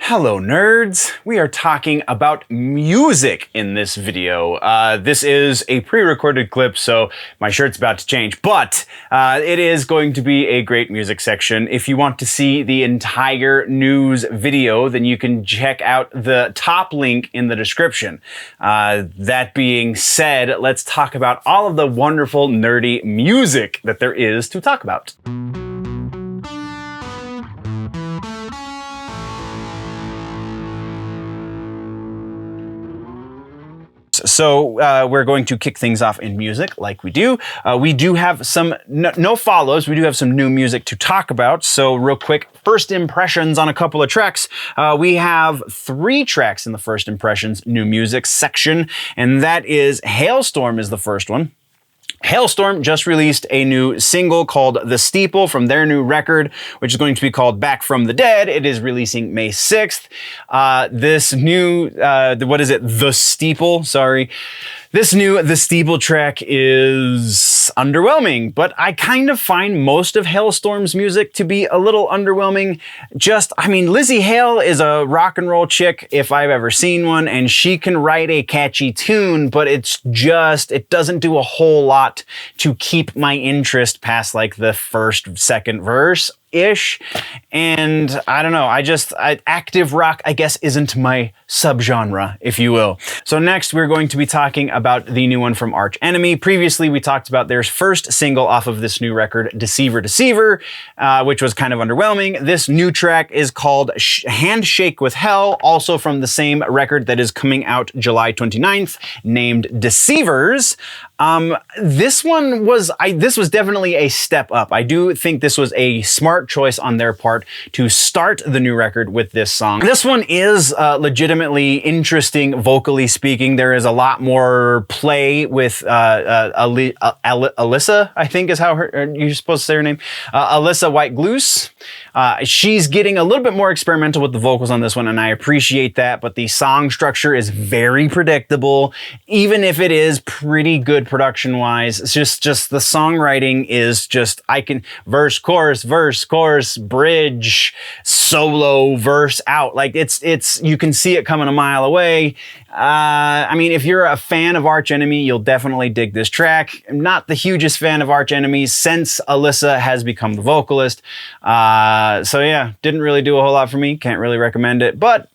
Hello nerds! We are talking about music in this video. This is a pre-recorded clip, so my shirt's about to change, but it is going to be a great music section. If you want to see the entire news video, then you can check out the top link in the description. That being said, let's talk about all of the wonderful nerdy music that there is to talk about. So we're going to kick things off in music like we do. We do have some, no follows, we do have some new music to talk about. So real quick, first impressions on a couple of tracks. We have 3 tracks in the first impressions new music section, and that is Hailstorm is the first one. Hailstorm just released a new single called The Steeple from their new record, which is going to be called Back from the Dead. It is releasing May 6th. This new, what is it? The Steeple, sorry. This new The Steeple track is underwhelming, but I kind of find most of Hailstorm's music to be a little underwhelming. Lizzie Hale is a rock and roll chick if I've ever seen one, and she can write a catchy tune, but it doesn't do a whole lot to keep my interest past like the first, second verse. Ish. And I don't know, active rock, I guess, isn't my subgenre, if you will. So next, we're going to be talking about the new one from Arch Enemy. Previously, we talked about their first single off of this new record, Deceiver, Deceiver, which was kind of underwhelming. This new track is called Handshake with Hell, also from the same record that is coming out July 29th, named Deceivers. This was definitely a step up. I do think this was a smart choice on their part to start the new record with this song. This one is legitimately interesting vocally speaking. There is a lot more play with Alyssa, I think is how you're supposed to say her name. Alyssa White-Gluz. She's getting a little bit more experimental with the vocals on this one, and I appreciate that, but the song structure is very predictable, even if it is pretty good production-wise. It's just the songwriting is just, verse, chorus, bridge, solo, verse, out. Like, you can see it coming a mile away. If you're a fan of Arch Enemy, you'll definitely dig this track. I'm not the hugest fan of Arch Enemy since Alyssa has become the vocalist. So yeah, didn't really do a whole lot for me. Can't really recommend it, but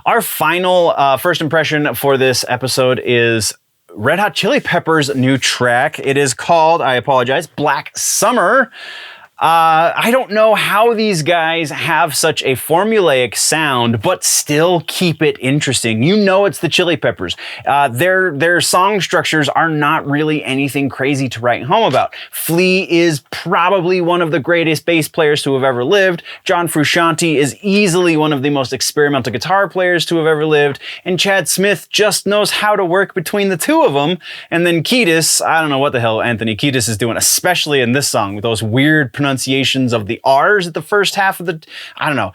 Our final first impression for this episode is Red Hot Chili Peppers' new track. It is called, I apologize, Black Summer. I don't know how these guys have such a formulaic sound, but still keep it interesting. You know it's the Chili Peppers. Their song structures are not really anything crazy to write home about. Flea is probably one of the greatest bass players to have ever lived. John Frusciante is easily one of the most experimental guitar players to have ever lived. And Chad Smith just knows how to work between the two of them. And then Kiedis, I don't know what the hell Anthony Kiedis is doing, especially in this song with those weird pronunciations of the R's at the first half of the, I don't know,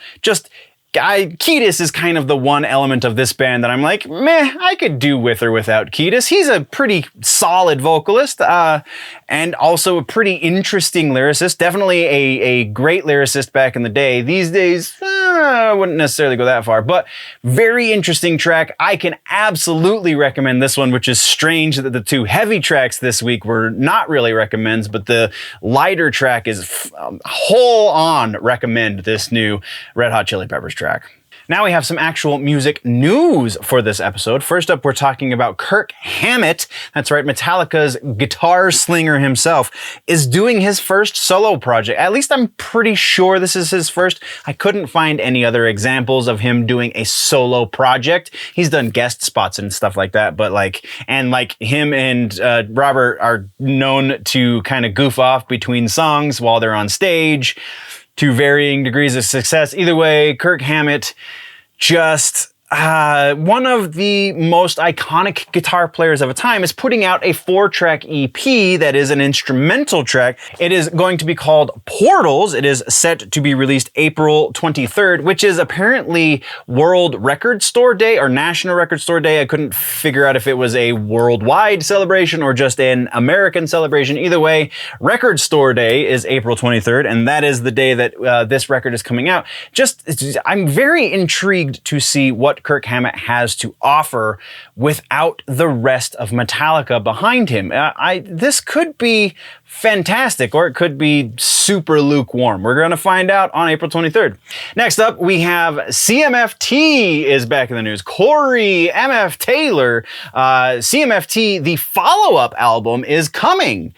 Kiedis is kind of the one element of this band that I'm like, meh, I could do with or without Kiedis. He's a pretty solid vocalist, and also a pretty interesting lyricist. Definitely a great lyricist back in the day. These days, I wouldn't necessarily go that far, but very interesting track. I can absolutely recommend this one, which is strange that the two heavy tracks this week were not really recommends, but the lighter track is whole on recommend this new Red Hot Chili Peppers track. Now we have some actual music news for this episode. First up, we're talking about Kirk Hammett. That's right, Metallica's guitar slinger himself is doing his first solo project. At least I'm pretty sure this is his first. I couldn't find any other examples of him doing a solo project. He's done guest spots and stuff like that, but him and Robert are known to kind of goof off between songs while they're on stage to varying degrees of success. Either way, Kirk Hammett just, one of the most iconic guitar players of a time is putting out a 4-track EP that is an instrumental track. It is going to be called Portals. It is set to be released April 23rd, which is apparently World Record Store Day or National Record Store Day. I couldn't figure out if it was a worldwide celebration or just an American celebration. Either way, Record Store Day is April 23rd, and that is the day that this record is coming out. I'm very intrigued to see what Kirk Hammett has to offer without the rest of Metallica behind him. This could be fantastic, or it could be super lukewarm. We're going to find out on April 23rd. Next up, we have CMFT is back in the news. Corey MF Taylor. CMFT, the follow-up album, is coming.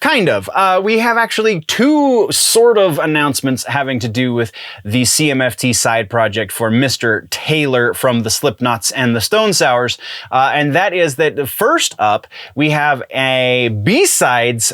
Kind of. We have actually two sort of announcements having to do with the CMFT side project for Mr. Taylor from the Slipknots and the Stone Sours. And that is that first up, we have a B-sides.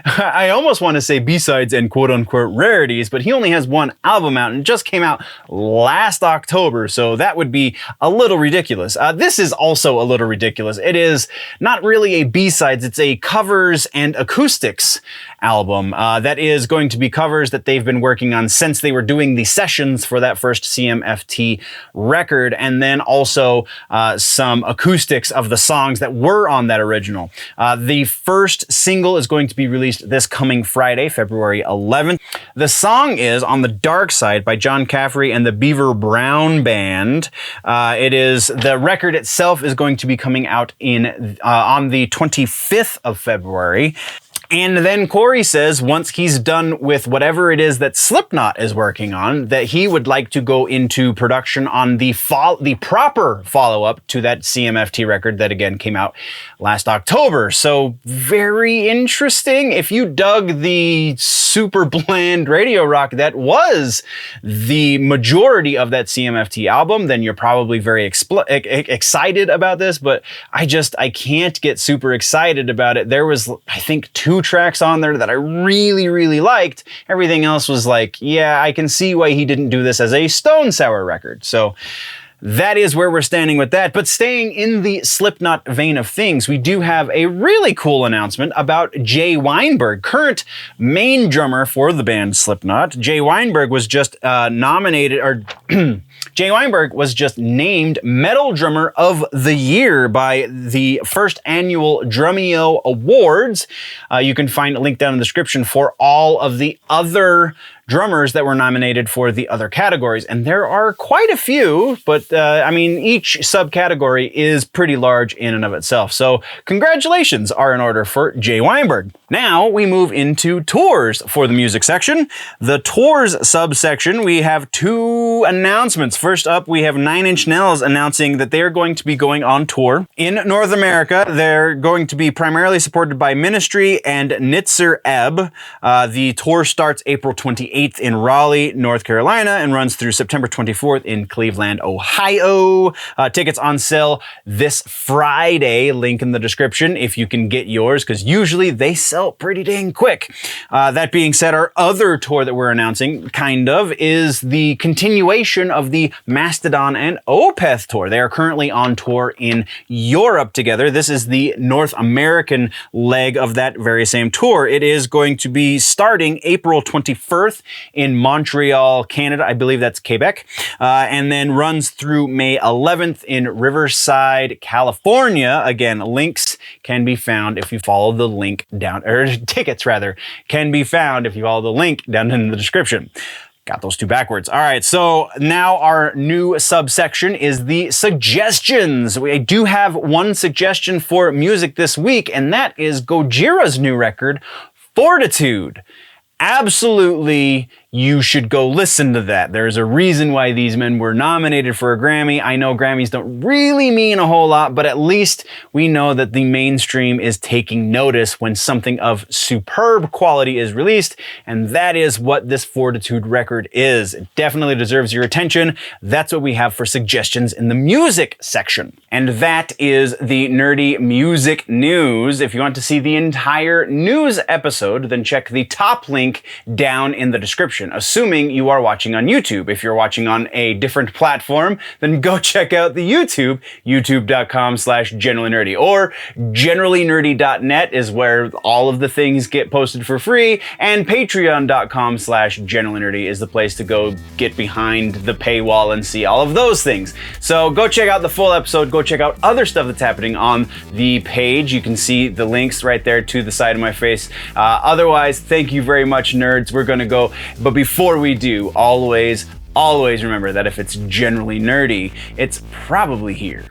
I almost want to say B-sides and quote-unquote rarities, but he only has one album out and it just came out last October, so that would be a little ridiculous. This is also a little ridiculous. It is not really a B-sides, it's a covers and acoustics album that is going to be covers that they've been working on since they were doing the sessions for that first CMFT record, and then also some acoustics of the songs that were on that original. The first single is going to be released this coming Friday, February 11th. The song is On the Dark Side by John CAFFERY and the Beaver Brown Band. The record itself is going to be coming out on the 25th of February. And then Corey says once he's done with whatever it is that Slipknot is working on, that he would like to go into production on the proper follow-up to that CMFT record that again came out last October. So very interesting. If you dug the super bland radio rock that was the majority of that CMFT album, then you're probably very excited about this, but I can't get super excited about it. There was, I think, 2 tracks on there that I really, really liked. Everything else was like, yeah, I can see why he didn't do this as a Stone Sour record. So that is where we're standing with that. But staying in the Slipknot vein of things, we do have a really cool announcement about Jay Weinberg, current main drummer for the band Slipknot. Jay Weinberg was just Jay Weinberg was just named Metal Drummer of the Year by the first annual Drumeo Awards. You can find a link down in the description for all of the other drummers that were nominated for the other categories. And there are quite a few, but each subcategory is pretty large in and of itself. So congratulations are in order for Jay Weinberg. Now we move into tours for the music section. The tours subsection, we have 2 announcements. First up, we have 9 Inch Nails announcing that they are going to be going on tour in North America. They're going to be primarily supported by Ministry and Nitzer Ebb. The tour starts April 28th in Raleigh, North Carolina, and runs through September 24th in Cleveland, Ohio. Tickets on sale this Friday. Link in the description if you can get yours, because usually they sell pretty dang quick. That being said, our other tour that we're announcing, is the continuation of the Mastodon and Opeth tour. They are currently on tour in Europe together. This is the North American leg of that very same tour. It is going to be starting April 21st in Montreal, Canada. I believe that's Quebec. And then runs through May 11th in Riverside, California. Again, links can be found if you follow the link down, or tickets rather, can be found if you follow the link down in the description. Got those 2 backwards. All right, so now our new subsection is the suggestions. We do have one suggestion for music this week, and that is Gojira's new record, Fortitude. Absolutely, you should go listen to that. There's a reason why these men were nominated for a Grammy. I know Grammys don't really mean a whole lot, but at least we know that the mainstream is taking notice when something of superb quality is released, and that is what this Fortitude record is. It definitely deserves your attention. That's what we have for suggestions in the music section. And that is the nerdy music news. If you want to see the entire news episode, then check the top link down in the description. description, assuming you are watching on YouTube. If you're watching on a different platform, then go check out the YouTube, youtube.com/generallynerdy, or generallynerdy.net is where all of the things get posted for free, and patreon.com/generallynerdy is the place to go get behind the paywall and see all of those things. So go check out the full episode, go check out other stuff that's happening on the page. You can see the links right there to the side of my face. Otherwise, thank you very much, nerds. We're gonna go, but before we do, always remember that if it's generally nerdy, it's probably here.